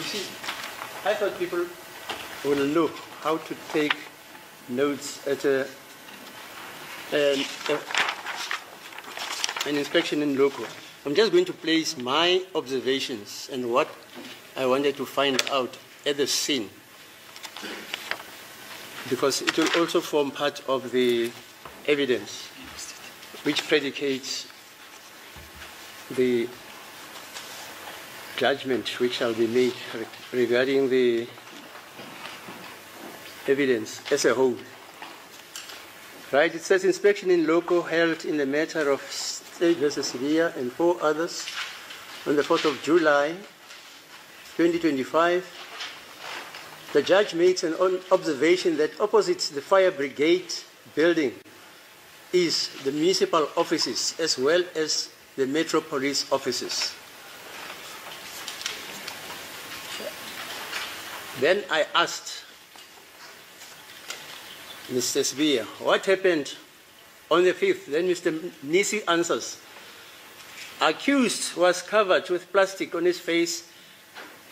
see, I thought people will know how to take notes at an inspection in loco. I'm just going to place my observations and what I wanted to find out at the scene, because it will also form part of the evidence which predicates the judgment which shall be made regarding the evidence as a whole. Right, it says inspection in loco held in the matter of State versus Syria and 4 others on the 4th of July 2025. The judge makes an observation that opposite the fire brigade building is the municipal offices as well as the Metro Police offices. Then I asked Mr. Sbiya, what happened on the 5th? Then Mr. Nisi answers, accused was covered with plastic on his face,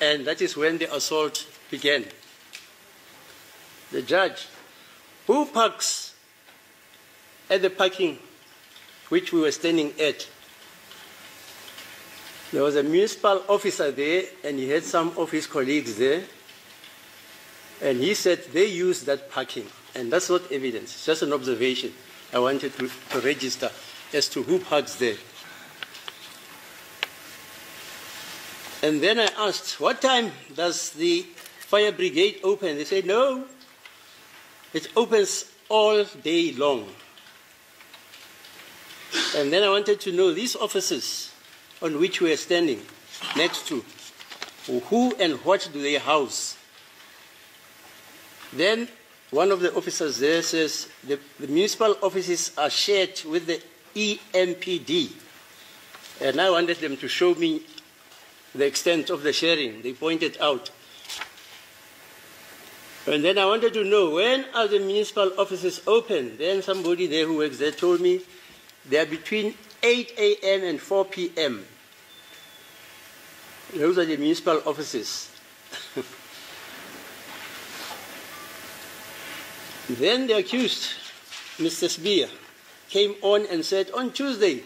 and that is when the assault began. The judge, who parks at the parking which we were standing at? There was a municipal officer there, and he had some of his colleagues there, and he said they used that parking, and that's not evidence, it's just an observation I wanted to register as to who parks there. And then I asked, what time does the fire brigade open? They said, no, it opens all day long. And then I wanted to know these offices on which we are standing next to, who and what do they house? Then one of the officers there says the municipal offices are shared with the EMPD. And I wanted them to show me the extent of the sharing. They pointed out. And then I wanted to know, when are the municipal offices open? Then somebody there who works there told me they are between 8 a.m. and 4 p.m. Those are the municipal offices. Then the accused, Mr. Sbiya, came on and said, on Tuesday,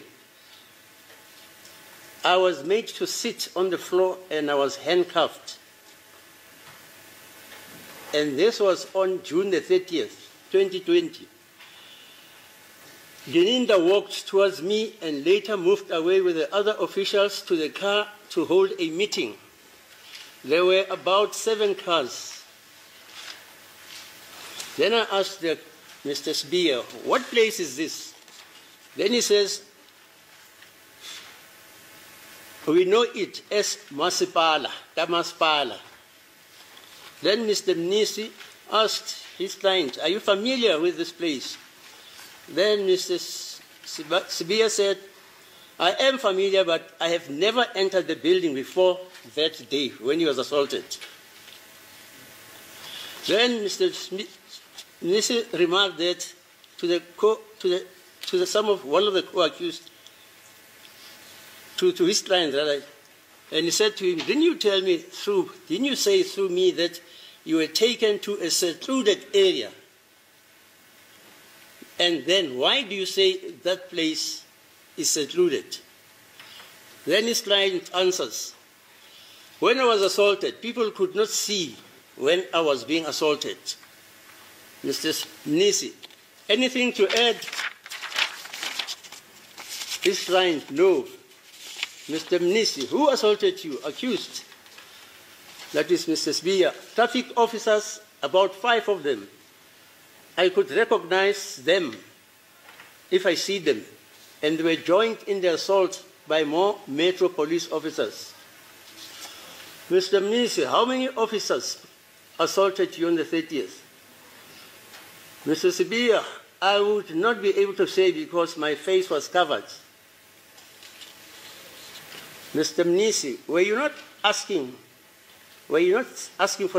I was made to sit on the floor and I was handcuffed. And this was on June the 30th, 2020. Geninda walked towards me and later moved away with the other officials to the car to hold a meeting. There were about 7 cars. Then I asked Mr. Sbiya, what place is this? Then he says, we know it as Masipala, Tamaspala. Then Mr. Nisi asked his client, are you familiar with this place? Then Mr. Sbiya said, I am familiar, but I have never entered the building before that day when he was assaulted. Then Mr. Nisi remarked that to one of the co-accused, to his client rather, and he said to him, didn't you say through me that you were taken to a secluded area? And then why do you say that place is secluded? Then his client answers, when I was assaulted, people could not see when I was being assaulted. Mr. Nisi, anything to add? His client, no. Mr. Nisi, who assaulted you? Accused. That is Mr. Sbiya. Traffic officers, about 5 of them. I could recognize them if I see them, and they were joined in the assault by more Metro Police officers. Mr. Nisi, how many officers assaulted you on the 30th? Mr. Sbiya, I would not be able to say because my face was covered. Mr. Nisi, were you not asking for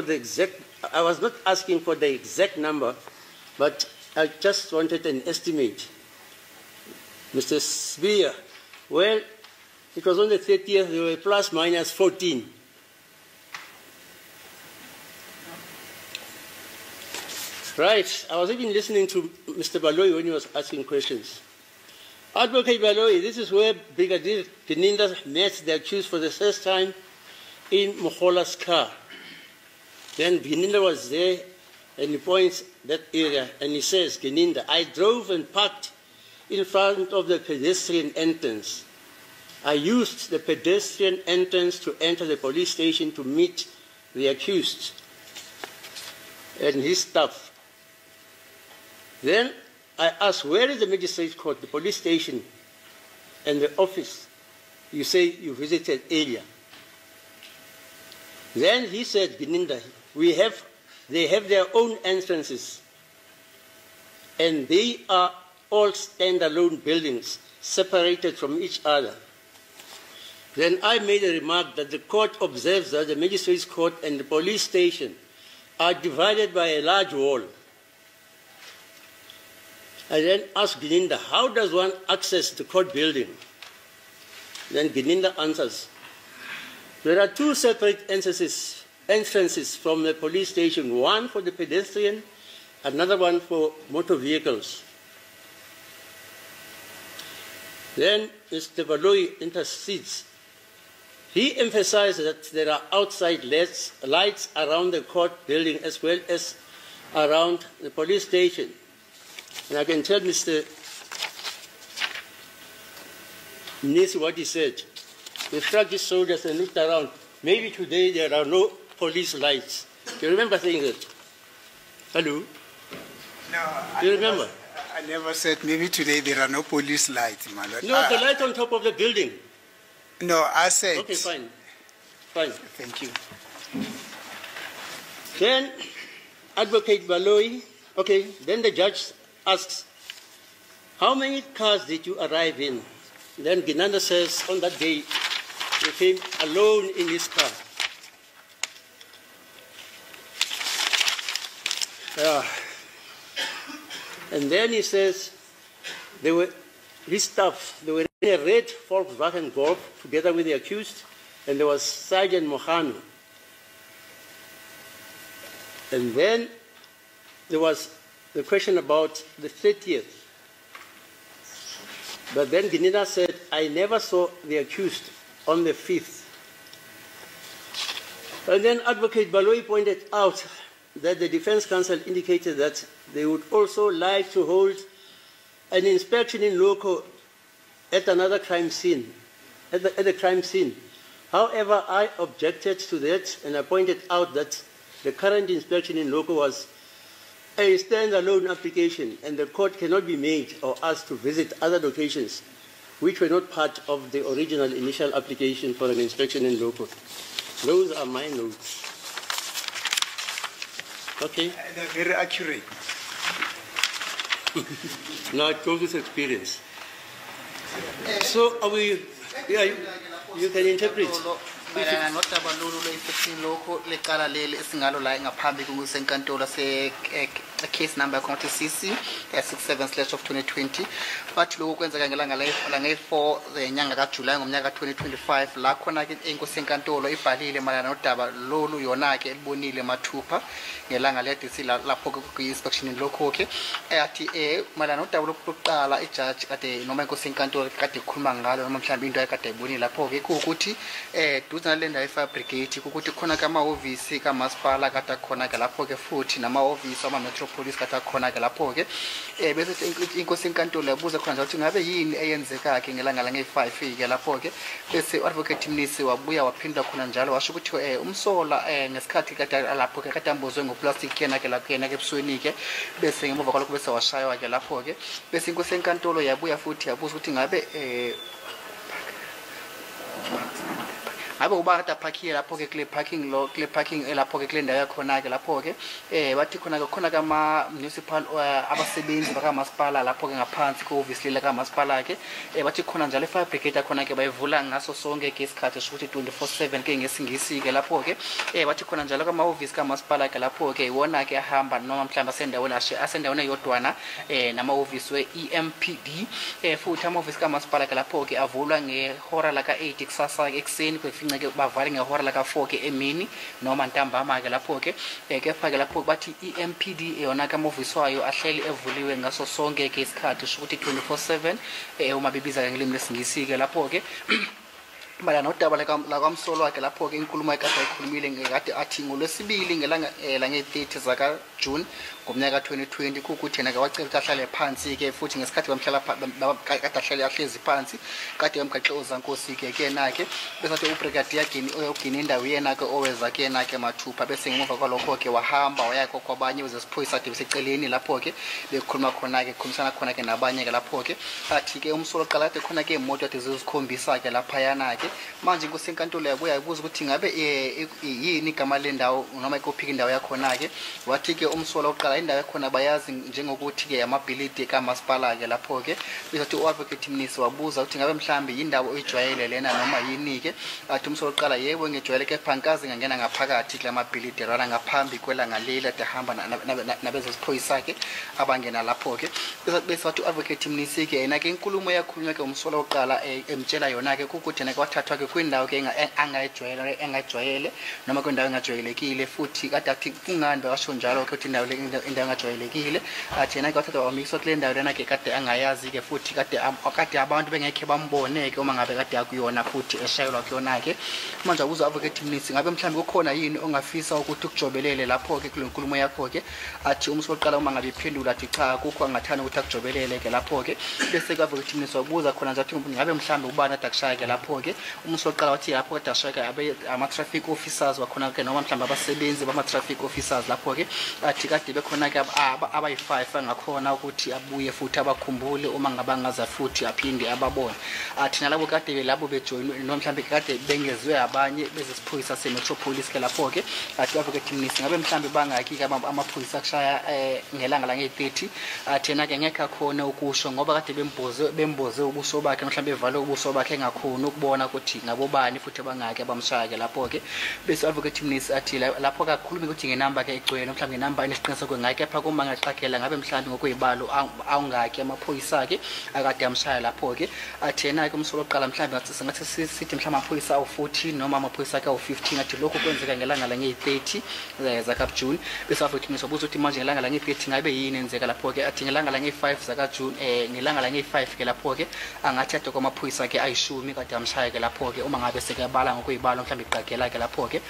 the exact, I was not asking for the exact number, but I just wanted an estimate. Mr. Sbiya, well, it was on the 30th, there were plus minus 14. Right. I was even listening to Mr. Baloyi when he was asking questions. Advocate Baloyi, this is where Brigadier Geninda met the accused for the first time in Mokhola's car. Then Geninda was there, and he points that area, and he says, Geninda, I drove and parked in front of the pedestrian entrance. I used the pedestrian entrance to enter the police station to meet the accused and his staff. Then I asked, where is the magistrate's court, the police station, and the office? You say you visited earlier. Then he said, Geninda, they have their own entrances, and they are all standalone buildings, separated from each other. Then I made a remark that the court observes that the magistrate's court and the police station are divided by a large wall. I then asked Geninda, how does one access the court building? Then Geninda answers, there are two separate entrances from the police station, one for the pedestrian, another one for motor vehicles. Then Mr. Baloyi intercedes. He emphasized that there are outside lights around the court building as well as around the police station. And I can tell Mr. Nisi what he said. They struck his shoulders and looked around. Maybe today there are no police lights. Do you remember saying that? Hello? No. Do you remember? I never said maybe today there are no police lights, my lord. No, the light on top of the building. No, I said... Okay, fine. Fine. Thank you. Then, Advocate Baloyi, okay, then the judge asks, how many cars did you arrive in? Then Geninda says, on that day, he came alone in his car. And then he says, his staff, they were in a red Volkswagen Golf together with the accused, and there was Sergeant Mohanu. And then there was the question about the 30th. But then Geninda said, I never saw the accused on the 5th. And then Advocate Baloyi pointed out that the defense counsel indicated that they would also like to hold an inspection in loco at another crime scene, at the crime scene. However, I objected to that, and I pointed out that the current inspection in loco was a standalone application, and the court cannot be made or asked to visit other locations which were not part of the original initial application for an inspection in loco. Those are my notes. Okay? They're very accurate. Now it goes with experience. So are we, yeah, you can interpret. mayelana nodaba lolu lwe-15 lokho lecala leli esingalo la ngaphambi kusenkantolo case number yakho CC 67/2020 bathi lokho kwenzeka ngelanga lange-4 zenyanga kaJulayi ngomnyaka ka-2025 la khona-ke inkosi enkantolo ibhalile mayelana nodaba lolu yona-ke elibonile mathupha ngelanga le-DC lapho ku-inspection lokho-ke athi mayelana nodaba lokuqala ijaji kade noma inkosi enkantolo kade ikhuluma ngalo noma mhlawumbe into ayekade ayibonile lapho-ke kuwukuthi duze nale ndawo e-fire brigade ukuthi khona kamahhovisi kamasipala kade akhona-ke lapho-ke futhi namahhovisi ama-metropolis kade akhona-ke lapho-ke bese inkosi enkantolo yabuza khona njalo ukuthi ngabe yini eyenzeka-ke ngelanga lange-5-ke lapho-ke bese u-advocate Mnisi wabuya waphinda khona njalo washo ukuthi umsola ngesikhathi kade lapho-ke kade ambozwe ngoplastic yena-ke lapho-ke ebusweni-ke bese ngemuva kwalokho bese washaywa-ke lapho-ke bese inkosi enkantolo yabuya futhi yabuza ukuthi ngabe ngabe uba kade aphakiye lapho-ke kule parking lapho-ke kule ndawo yakhona-ke lapho-ke bathi khona kama-municipal abasebenzi bakamasipala lapho-ke ngaphansi ko-ofisi leli kamasipala-ke bathi khona njalo i-fire brigade yakhona-ke bayivula ngaso sonke-ke isikhathi sokuthi 24/7-ke ngesingisi-ke lapho-ke bathi khona njalo kama-ofisi kamasipala-ke lapho-ke iwona-ke ahamba noma mhlawumbe asendaweni eyodwana nama-ofisi we-EMPD futhi ama-ofisi kamasipala-ke lapho-ke avulwa ngehora laka-8 kusasa ekuseni nceke bavale ngehora laka 4 ke emini noma ntambama ke lapho ke kepha ke lapho bathi iMPD yona ke amoviswayo ahleli evuliwe ngaso sonke ke isikhathi ukuthi 24/7 uma bebiza ngelimi lesingisi ke lapho ke bala nodaba la kwamsolo wakhe lapho ke inkulumo ekade ayikhulumile ngekade athi ngolwesibili ngelanga lange-30 zaka June ngomnyaka 2020 kukuthi yena ke wacela ukuthi ahlale phansi ke futhi ngesikhathi bamhlala kade ahlezi phansi kade bamgaxe ozankosi ke nakhe besathi ubrigadier oyogcina indawo yena ke oweza ke nakhe mathupha bese ngemuva kwalokho ke wahamba wayakho kwabanye wezesiphoyisa ade beseceleni lapho ke bekhuluma khona ke khulumisana khona ke nabanye ke lapho ke athi ke umsolo qala kade khona ke imoto ade zizikhombisa ke lapha yana ke manje kusenkantolo yabuya ibuza ukuthi ngabe yini igama lendawo noma ikophika indawo yakhona ke wathi ke umsolo oqala indawo yakhona bayazi njengokuthi ke amabhilidi kamasipala ke lapho ke besathi uadvocate Mnisi wabuza ukuthi ngabe mhlambi indawo oyijwayele lena noma yini ke athi umsolo oqala yebo ngejwayele ke phankazi ngangena ngaphakathi kula mabhilidi rana ngaphambi kwelanga leli ade hamba nabezesiphoyisa ke abangena lapho ke besathi uadvocate Mnisi ke yena ke inkulumo yakhulunywa ke umsolo oqala emtshela yona ke ukuthi yena wathathwa ke kwindawo ke engajwayele noma kwindawo engajwayelekile futhi kade athi kungani basho njalo ke ukuthi indawo engajwayelekile athi yena ke wathathwa wamiswa kule ndawo lena ke kade angayazi ke futhi kade abantu bengekhe bamboneke uma ngabe kade akuyona futhi eshayelwa kuyona ke manje ubuza advocate Mnisi ngabe mhlawumbe kukhona yini ongafisa ukuthi ukujobelele lapho ke kule nkulumo yakho ke athi umsolo oqala uma ngabe iphendula athi cha akukho angathanda ukuthi akujobelele ke lapho ke bese ke advocate Mnisi wabuza khona nje athi ngabe mhlawumbe ubani adakushaya ke lapho ke umsolo oqala wathi lapho kadashaka ama traffic officers wakhona ke noma mhlawumbe abasebenzi bama traffic officers lapho ke athi kade bekhona ke abayi5 angakhona ukuthi abuye futhi abakhumbule uma ngabangaza futhi aphinde ababone athi nalabo kade labo bejoin noma mhlawumbe kade bengezwe abanye bezesiphoyisa semetropolis ke lapho ke athi advocate Mnisi ngabe mhlawumbe bangaki ke amaphoyisa kushaya ngelanga la nge-30 athi yena ke ngeke akhona ukusho ngoba kade bemboze ubuso bakhe mhlawumbe evale ubuso bakhe engakhona ukubona ukuthi ngabobani futhi abangaki abamshaya ke lapho ke bese advocate Mnisi athi lapho kakhuluma ukuthi ngenamba ke egcwele mhlawumbe inamba enesiqiniseko ngake pha kuma ngaqakhela ngabe mhlawumbe ngokuyibalo awungaki amaphoyisa ke akade amshaya lapho ke athi yena ke umsolo oqala mhlawumbe ngathi sithi mhlawumbe amaphoyisa awu14 noma amaphoyisa ke awu15 athi lokho kwenzeka ngelanga la nge-30 zaka June bese advocate Mnisi wabuza ukuthi manje ngelanga la nge-30 ngabe yini enzeka lapho ke athi ngelanga la nge-5 zaka June ngelanga la nge-5 ke lapho ke angathi ade kwamaphoyisa ke ayishumi kade amshaya ke lapho ke uma ngabe sekebala ngokuyibalo mhlawumbe iqagela ke lapho ke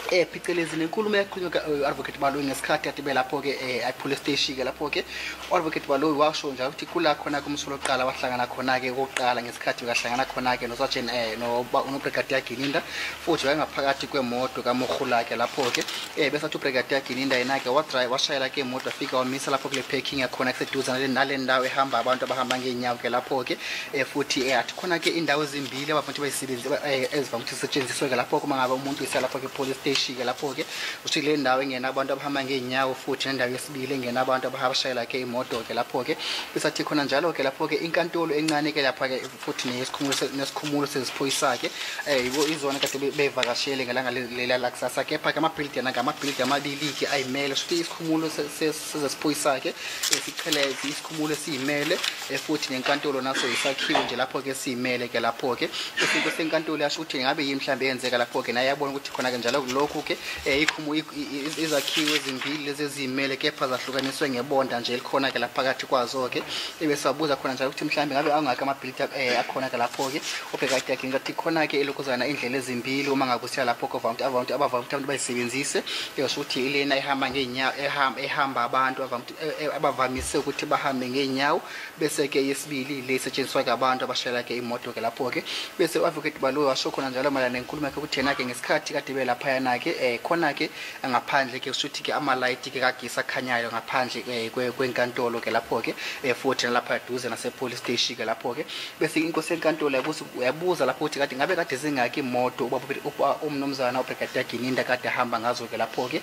phecelezi nenkulumo yakhulunywa advocate Baloyi ngesikhathi ade belapho ke police station ke lapho ke advocate Baloyi washo njalo ukuthi kula khona kumsolo oqala wahlangana khona ke oqala ngesikhathi kahlangana khona ke no sergeant no brigadier Gininda futhi wayengaphakathi kwemoto kaMogula ke lapho ke bese athi brigadier Gininda yena ke washayela ke imoto afika wamisa lapho kule parking yakhona kuseduzane nale ndawo ehamba abantu abahamba ngeenyawo ke lapho ke futhi athi khona ke indawo ezimbili abafanele bayisebenzise ezivamile ukusetshenziswa ke lapho kuma ngabe umuntu isela lapho ke police station ke lapho ke uthi le ndawo engena abantu abahamba ngeenyawo futhi nendawo yesibili engena abantu abashayela ke imoto ke lapho ke besathi khona njalo ke lapho ke inkantolo encane ke lapha ke futhi nesikhumulo seziphoyisa ke yibo izona kade bevakashele ngelanga lela lakusasa ke pha amabhilidi ngamabhilidi amabili ke ayimele futhi isikhumulo seziphoyisa ke sicheleze isikhumulo esiyimele futhi nenkantolo naso isakhiwe nje lapho ke siyimele ke lapho ke isinto senkantolo yasho ukuthi ngabe yini mhlambe yenzeka lapho ke naye yabona ukuthi khona ke njalo lokho ke izakhiwo ezimbili lezi ezimele kepha zahlukaniswe ngebonda nje likhona ke lapha phakathi kwazo ke bese wabuza khona njalo ukuthi mhlambe ngabe angaka amabhilidi akhona ke lapho ke ubhekade yakhe ngathi khona ke elokozana indlela ezimbili uma ngakusiya lapho abantu abavamile bayisebenzise yosho ukuthi ilena ihamba ngeenyawo ehamba abantu abavamise ukuthi bahambe ngeenyawo bese ke yesibili lesetshenziswa kabantu abashayela ke imoto ke lapho ke bese advocate Baloyi washo khona njalo malana nenkulumo yakhe ukuthi yena ke ngesikhathi kade belapha yana ke khona ke ngaphandle ke usuthi ke ama-light ke kagisa akhanyayo ngaphandle kwenkantolo ke lapho ke futhi lapha eduze nase police station ke lapho ke bese inkosi yenkantolo yabuza lapho ukuthi kade ngabe kade zingaki imoto umnomzana ubrigadier Gininda kade ahamba ngazo ke lapho ke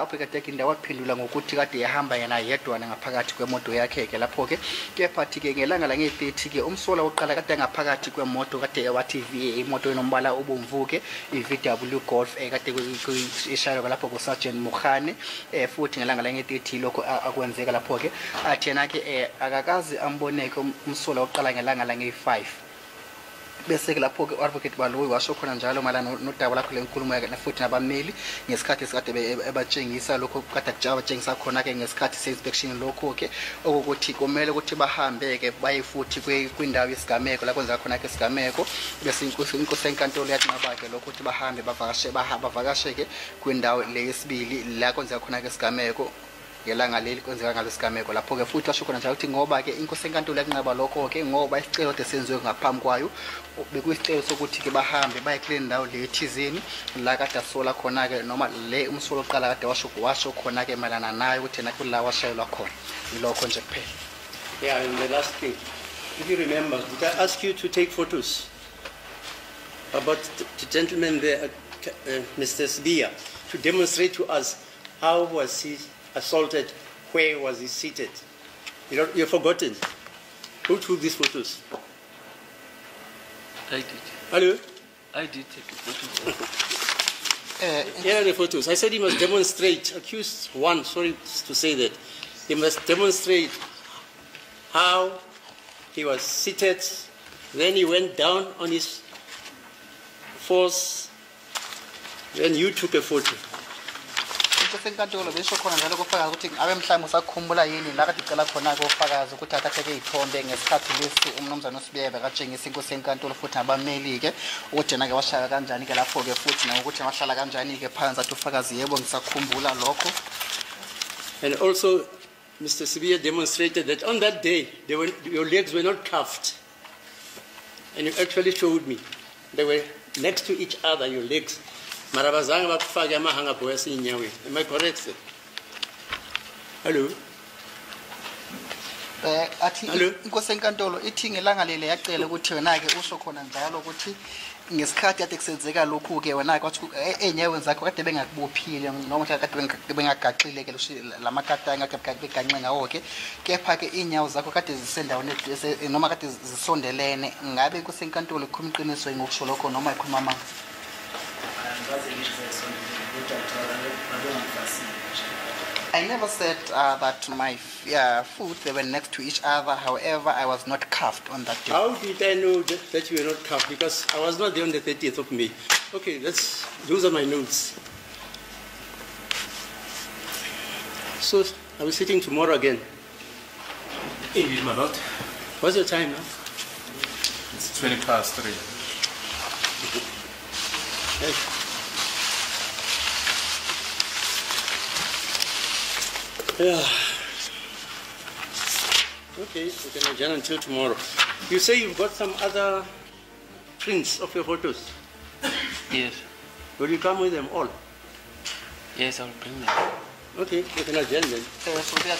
ubrigadier Gininda waphendula ngokuthi kade ehamba yena yedwa ngaphakathi kwemoto yakhe ke lapho ke kepha ke ngelanga la nge-30 ke umsola oqala kade ngaphakathi kwemoto kade wathi imoto enombala obomvu ke i-VW Golf kade ishayelwa lapho ku Sergeant Mukhane futhi ngelanga la nge-30 lokho akwenzeka lapho ke athi yena ke akakazi amboneke umsola oqala ngelanga la nge-5 bese ke lapho ke advocate baloyi washo khona njalo malana nodaba lakho lenkulumo yakhe futhi nabameli ngesikhathi esikade ebatshengisa lokho kade kujaba batshengisa khona ke ngesikhathi se-inspection lokho ke okuthi kumele ukuthi bahambe ke baye futhi kwindawo yesigameko la kwenza khona ke isigameko bese inkosi enkantolo yanqaba ke lokho ukuthi bahambe bavakashe ke kwindawo leyesibili la kwenza khona ke isigameko ngelanga leli kwenzeka ngalesigameko lapho ke futhi washo khona njalo ukuthi ngoba ke inkosi enkantolo yanqaba lokho ke ngoba isicelo desenziwe ngaphambi kwayo bekuyisicelo sokuthi ke bahambe baye kule ndawo le ethizeni la kade asola khona ke noma le umsolo oqala kade washo khona ke malana nayo ukuthi yena kula washayelwa khona yilokho nje kuphela. Yeah, and the last thing, if you remember, did I ask you to take photos about the gentleman there, Mr. Sbia, to demonstrate to us how was he assaulted, where was he seated? You've forgotten. Who took these photos? I did. Hello? I did take a photo. Here are the photos. I said he must demonstrate, accused one, sorry to say that, he must demonstrate how he was seated, then he went down on his force, then you took a photo. Senkantolo besho khona njalo kufakaza ukuthi abe mhlawumbe usakhumbula yini la kade icela khona ke ufakaza ukuthi athathe izithombe ngesikhathi lesi umnumzana uSibiyebe akatshengisa inkosi enkantolo futhi nabameli ke ukuthi yena ke washaya kanjani ke lapho ke futhi nokuthi wahlala kanjani ke phansi athi ufakazi yebo ngisakhumbula lokho. And also Mr. Sibia demonstrated that on that day your legs were not cuffed, and you actually showed me they were next to each other, your legs. Am I correct, sir? Hello? Athi inkosi enkantolo ithi ngelanga lele yacela ukuthi wena ke usho khona njalo ukuthi ngesikhathi kade kusenzeka lokhu ke wena ke wathi enyaweni zakho kade bengakubophile noma kade bengagaxile ke lamakata ngakade beganxe ngawo ke kepha ke inyawo zakho kade zisendaweni noma kade zisondelene ngabe inkosi enkantolo ikhuluma iqiniso ngokusho lokho noma ikhuluma amanga. I never said that my foot they were next to each other. However, I was not cuffed on that day. How did I know that you were not cuffed? Because I was not there on the 30th of May. Okay, those are my notes. So I'll be sitting tomorrow again. Indeed, my lord. What's your time now? It's 3:20. Hey. Yeah. Okay, we can adjourn until tomorrow. You say you've got some other prints of your photos. Yes. Will you come with them all? Yes, I'll bring them. Okay, we can adjourn then. So we are